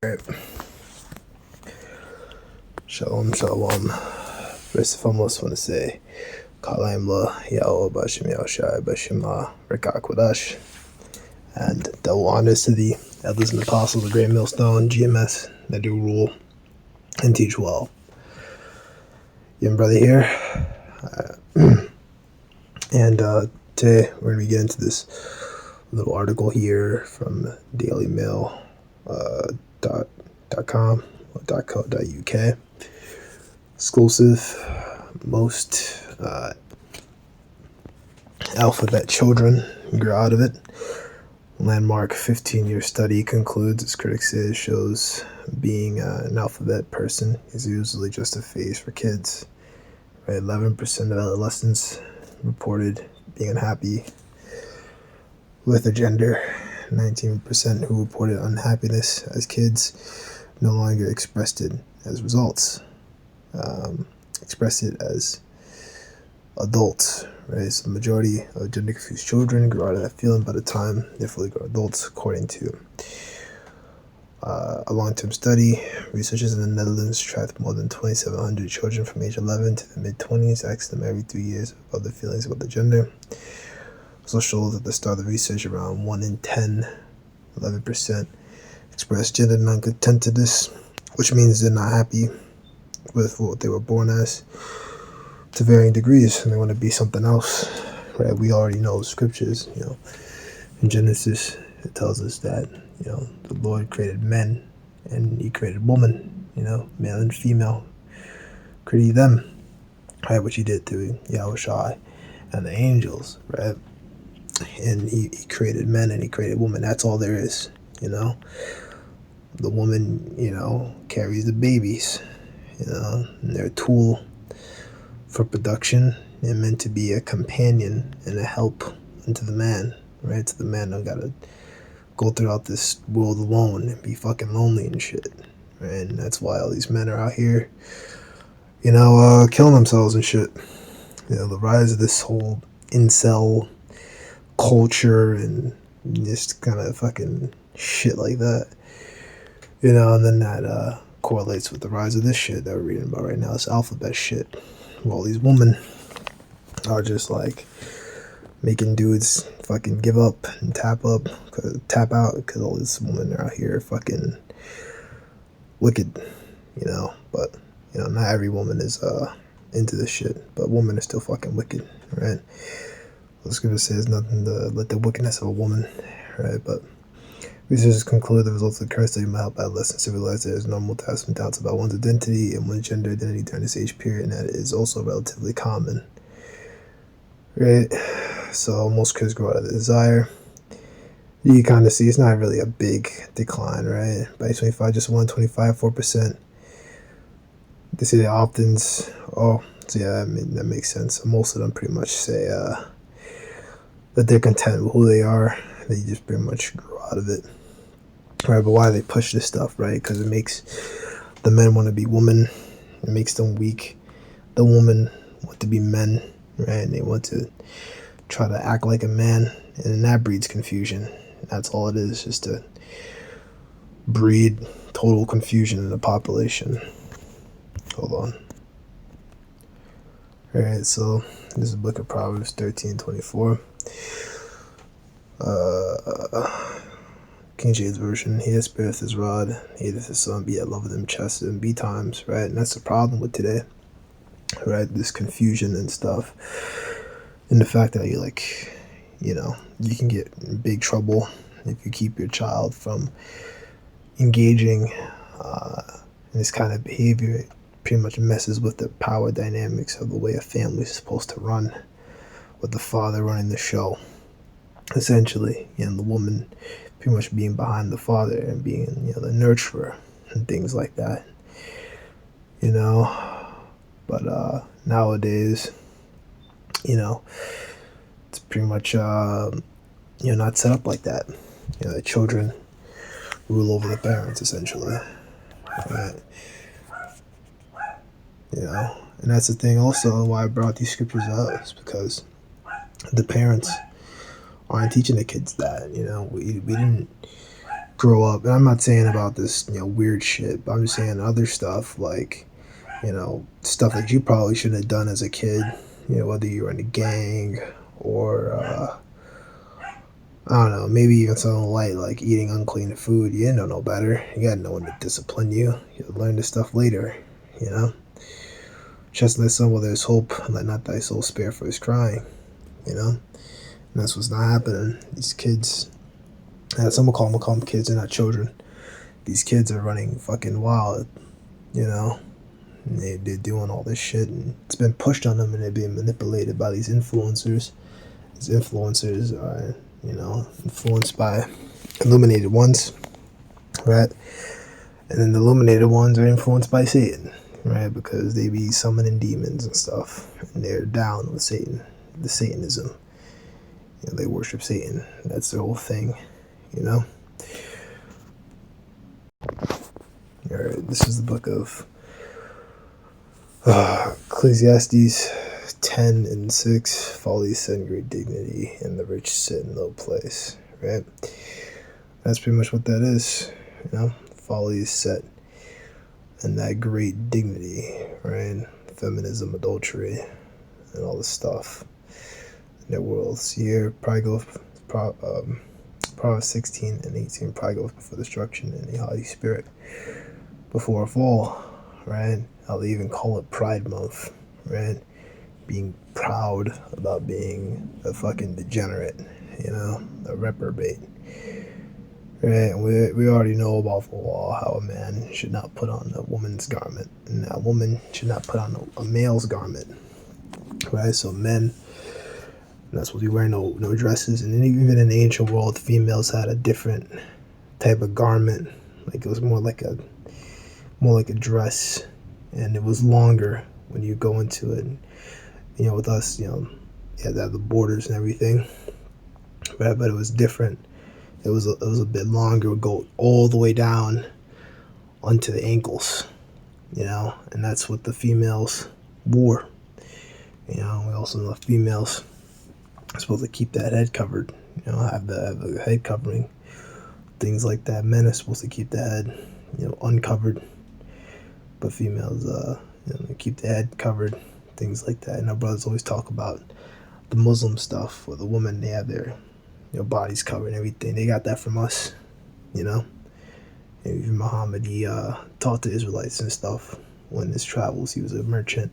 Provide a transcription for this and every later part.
Right. Shalom, shalom. First and foremost, I want to say, Kalaim La, Yahweh Bashim Yahushai Bashim Rekah Kodash, and double honors to the elders and apostles of Great Millstone, GMS, that do rule and teach well. Young brother here, and today we're going to get into this little article here from dailymail.com or .co.uk. Exclusive. Most alphabet children grow out of it. Landmark 15-year study concludes, as critics say, shows being an alphabet person is usually just a phase for kids. Right? 11% of adolescents reported being unhappy with their gender. 19% who reported unhappiness as kids no longer expressed it as results. Express it as adults, right? So the majority of gender confused children grow out of that feeling by the time they fully grow adults, according to a long-term study. Researchers in the Netherlands tracked more than 2,700 children from age 11 to the mid-20s, asked them every 3 years about their feelings about their gender. Also shows at the start of the research around 1 in 10, 11%, expressed gender non-contentedness, which means they're not happy with what they were born as, to varying degrees, and they want to be something else, right? We already know the scriptures, in Genesis it tells us that, the Lord created men and he created woman, male and female, created them, right? Which he did to Yahushai and the angels, right? And he created men and he created woman. That's all there is, The woman, carries the babies, and they're a tool for production and meant to be a companion and a help unto the man, right? So the man don't gotta go throughout this world alone and be fucking lonely and shit, right? And that's why all these men are out here, killing themselves and shit. The rise of this whole incel culture and just kind of fucking shit like that, and then that correlates with the rise of this shit that we're reading about right now, this alphabet shit. Well, these women are just like making dudes fucking give up and tap out because all these women are out here fucking wicked, but not every woman is into this shit, but women are still fucking wicked, right? I was gonna say there's nothing to let the wickedness of a woman, right? But researchers conclude the results of the current study might help adolescents to realize that it is normal to have some doubts about one's identity and one's gender identity during this age period, and that it is also relatively common, right? So most kids grow out of the desire. You kind of see it's not really a big decline, right? By 25, just 4%. They say the opt-ins. Oh, so yeah, that makes sense. Most of them pretty much say that they're content with who they are. They just pretty much grow out of it, right? But why do they push this stuff, right? Because it makes the men want to be women. It makes them weak. The women want to be men, right? And they want to try to act like a man, and then that breeds confusion. That's all it is, just to breed total confusion in the population. Hold on. Alright, so this is the book of Proverbs 13:24. King James Version. He that spareth his rod hateth his son, be yet loveth him chastiseth him betimes, right? And that's the problem with today, right? This confusion and stuff, and the fact that you can get in big trouble if you keep your child from engaging in this kind of behavior. It pretty much messes with the power dynamics of the way a family is supposed to run, with the father running the show, essentially, the woman pretty much being behind the father and being, the nurturer and things like that, but nowadays, it's pretty much not set up like that. The children rule over the parents, essentially, right? And that's the thing also why I brought these scriptures out, is because the parents aren't teaching the kids that. We didn't grow up, and I'm not saying about this, weird shit, but I'm just saying other stuff like, stuff that you probably shouldn't have done as a kid, whether you were in a gang or, I don't know, maybe even something light like eating unclean food. You didn't know no better. You got no one to discipline you. You'll learn this stuff later, you know? Trust in thy son while there's hope, and let not thy soul spare for his crying, you know? And that's what's not happening. These kids, some will call them kids, they're not children. These kids are running fucking wild, you know? And they're doing all this shit, and it's been pushed on them, and they're being manipulated by these influencers. These influencers are, influenced by illuminated ones, right? And then the illuminated ones are influenced by Satan, right? Because they be summoning demons and stuff, and they're down with Satan, the Satanism. They worship Satan. That's their whole thing, you know? All right, this is the book of Ecclesiastes 10:6. Folly sit in great dignity, and the rich sit in low place, right? That's pretty much what that is, Folly is set in that great dignity, right? Feminism, adultery, and all this stuff in their worlds. Here, probably go Proverbs 16:18, probably goes before destruction, and a haughty spirit before a fall, right? I'll even call it Pride Month, right? Being proud about being a fucking degenerate, a reprobate. Right? And we already know about the law how a man should not put on a woman's garment, and a woman should not put on a male's garment. Right? So men, not supposed to be wearing no dresses, and then even in the ancient world, females had a different type of garment. Like it was more like a dress, and it was longer when you go into it. With us, you had to have the borders and everything, right? But it was different. It was a bit longer. It would go all the way down onto the ankles, and that's what the females wore. We also know females are supposed to keep that head covered, have the head covering, things like that. Men are supposed to keep the head, uncovered, but females, keep the head covered, things like that. And our brothers always talk about the Muslim stuff, where the women, they have their bodies covered and everything. They got that from us, And even Muhammad, he taught the Israelites and stuff when his travels. He was a merchant.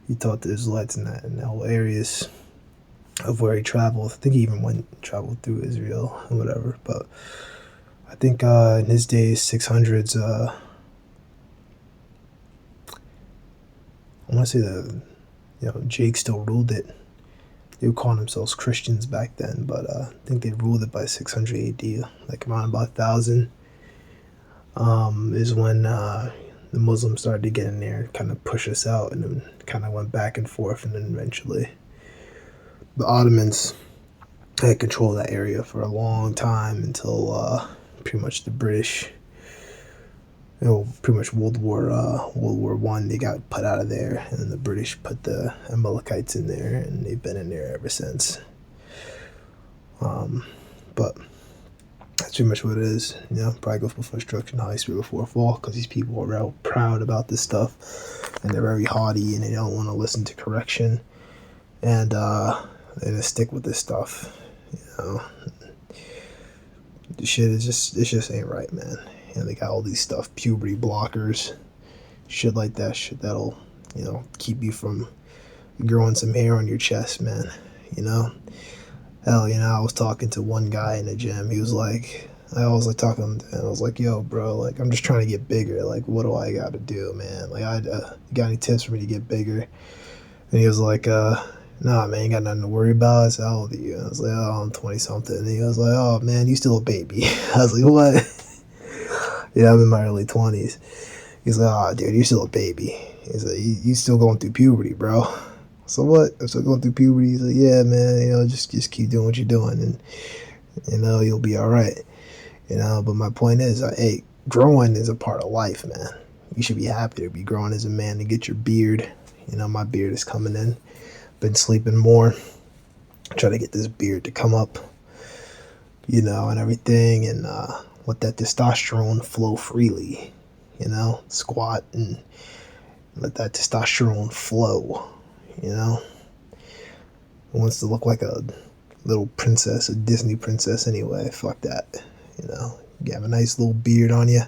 He taught the Israelites in the whole areas of where he traveled. I think he even traveled through Israel and whatever. But I think in his days, 600s, I want to say Jake still ruled it. They were calling themselves Christians back then, but I think they ruled it by 600 AD, like around about 1000. Is when the Muslims started to get in there and kind of push us out, and then kind of went back and forth, and then eventually the Ottomans had control of that area for a long time until pretty much the British, pretty much World War I, they got put out of there, and then the British put the Amalekites in there, and they've been in there ever since. But that's pretty much what it is. Probably goes before destruction, high spirit before a fall, because these people are real proud about this stuff, and they're very haughty, and they don't want to listen to correction, and they just stick with this stuff. The shit is it just ain't right, man. They got all these stuff, puberty blockers, shit like that, shit that'll, keep you from growing some hair on your chest, man, Hell, I was talking to one guy in the gym. He was like, I was like talking to him, and I was like, yo, bro, like, I'm just trying to get bigger. Like, what do I got to do, man? Like, you got any tips for me to get bigger? And he was like, nah, man, you got nothing to worry about. I said, how old are you? I was like, oh, I'm 20 something. And he was like, oh, man, you still a baby. I was like, what? I'm in my early 20s. He's like, oh, dude, you're still a baby. He's like, you still going through puberty, bro. So what? I'm still going through puberty. He's like, yeah, man, just keep doing what you're doing, and you'll be all right. But my point is, hey, growing is a part of life, man. You should be happy to be growing as a man, to get your beard. My beard is coming in. Been sleeping more. Try to get this beard to come up, and everything, and let that testosterone flow freely, you know, squat and let that testosterone flow, you know. Who wants to look like a little princess, a Disney princess anyway? Fuck that, you know. You have a nice little beard on you,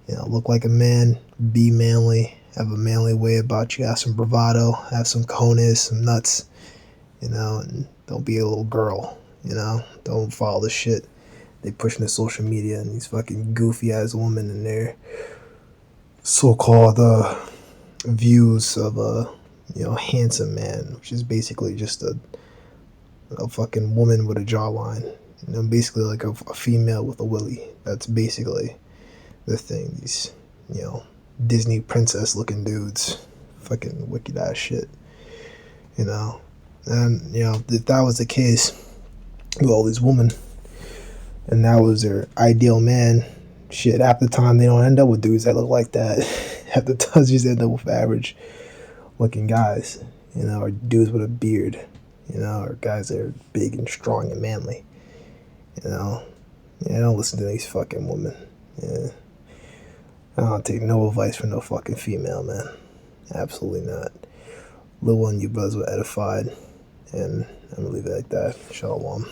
you know, look like a man, be manly, have a manly way about you, have some bravado, have some cojones, some nuts, you know, and don't be a little girl, you know. Don't follow the shit they pushing to social media and these fucking goofy ass women and their so-called views of a, you know, handsome man, which is basically just a fucking woman with a jawline, you know, basically like a female with a willy. That's basically the thing. These, you know, Disney princess looking dudes, fucking wicked ass shit, you know. And you know, if that was the case with all these women and that was their ideal man, shit, half the time they don't end up with dudes that look like that. Half the time they just end up with average looking guys, you know, or dudes with a beard, you know, or guys that are big and strong and manly, you know. Yeah, don't listen to these fucking women. Yeah. I don't take no advice from no fucking female, man. Absolutely not. Little one, you brothers were edified, and I'm gonna leave it like that. Shalom.